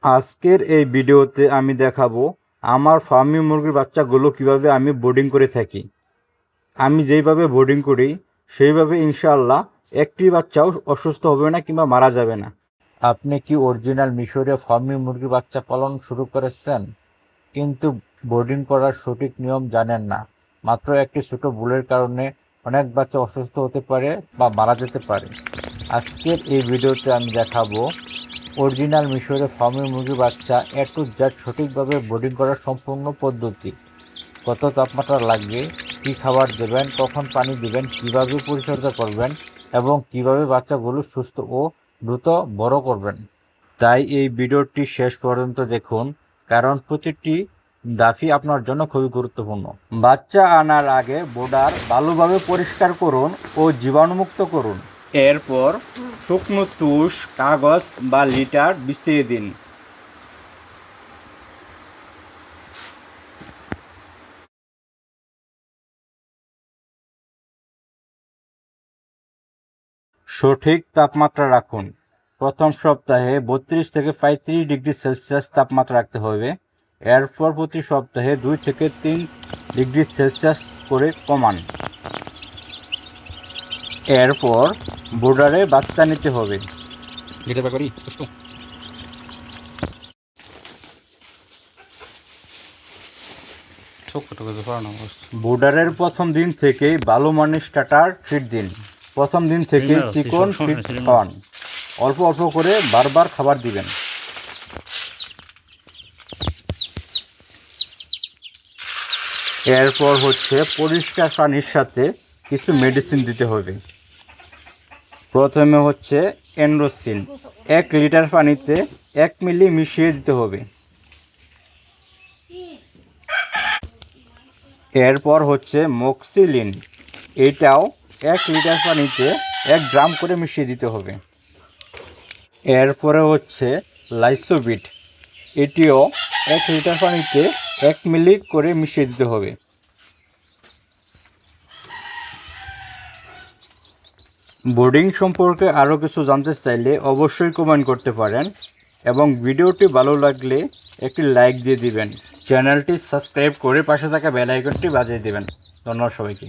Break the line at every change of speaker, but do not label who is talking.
আজকের এই ভিডিওতে আমি দেখাবো আমার ফার্মি মুরগির বাচ্চাগুলো কিভাবে আমি বোর্ডিং করে থাকি। আমি যেইভাবে বোর্ডিং করি সেইভাবে ইনশাআল্লাহ একটি বাচ্চাও অসুস্থ হবে না কিংবা মারা যাবে না। আপনি কি অরিজিনাল মিশরীয় ফার্মি মুরগির বাচ্চা পালন শুরু করেছেন কিন্তু বোর্ডিং করার সঠিক নিয়ম জানেন না? মাত্র একটি ছোট ভুলের কারণে অনেক বাচ্চা অসুস্থ হতে পারে বা মারা যেতে পারে। আজকের এই ভিডিওতে আমি দেখাবো অরিজিনাল মিশরে ফার্মের মুরগির বাচ্চা এ টু জেড সঠিকভাবে বোর্ডিং করার সম্পূর্ণ পদ্ধতি। কত তাপমাত্রা লাগবে, কী খাবার দেবেন, কখন পানি দেবেন, কিভাবে পরিচর্যা করবেন এবং কিভাবে বাচ্চাগুলো সুস্থ ও দ্রুত বড় করবেন। তাই এই ভিডিওটি শেষ পর্যন্ত দেখুন, কারণ প্রতিটি ধাপই আপনার জন্য খুবই গুরুত্বপূর্ণ। বাচ্চা আনার আগে বোর্ডার ভালোভাবে পরিষ্কার করুন ও জীবাণুমুক্ত করুন। এরপর শুকনো তুষ, কাগজ বা লিটার বিছিয়ে দিন। সঠিক তাপমাত্রা রাখুন। প্রথম সপ্তাহে 32 থেকে 35 ডিগ্রি সেলসিয়াস তাপমাত্রা রাখতে হবে। এরপর প্রতি সপ্তাহে 2 থেকে 3 ডিগ্রি সেলসিয়াস করে কমান। এরপর বোর্ডারে বাচ্চা নিতে হবে। বোর্ডারের প্রথম দিন থেকেই ভালো মানের স্টার্টার ফিড দিন। প্রথম দিন থেকেই চিকন ফিড খাওয়ান। অল্প অল্প করে বারবার খাবার দিবেন। এরপর হচ্ছে পরিষ্কার পানির সাথে কিছু মেডিসিন দিতে হবে। প্রথমে হচ্ছে এন্ড্রোসিন 1 লিটার পানিতে 1 মিলি মিশিয়ে দিতে হবে। এরপর হচ্ছে মক্সিলিন, এটাও 1 লিটার পানিতে 1 গ্রাম করে মিশিয়ে দিতে হবে। এরপরে হচ্ছে লাইসোবিট, এটিও 1 লিটার পানিতে 1 মিলি করে মিশিয়ে দিতে হবে। বোর্ডিং সম্পর্কে আরও কিছু জানতে চাইলে অবশ্যই কমেন্ট করতে পারেন এবং ভিডিওটি ভালো লাগলে একটি লাইক দিয়ে দিবেন। চ্যানেলটি সাবস্ক্রাইব করে পাশে থাকা বেল আইকনটি বাজিয়ে দিবেন। ধন্যবাদ সবাইকে।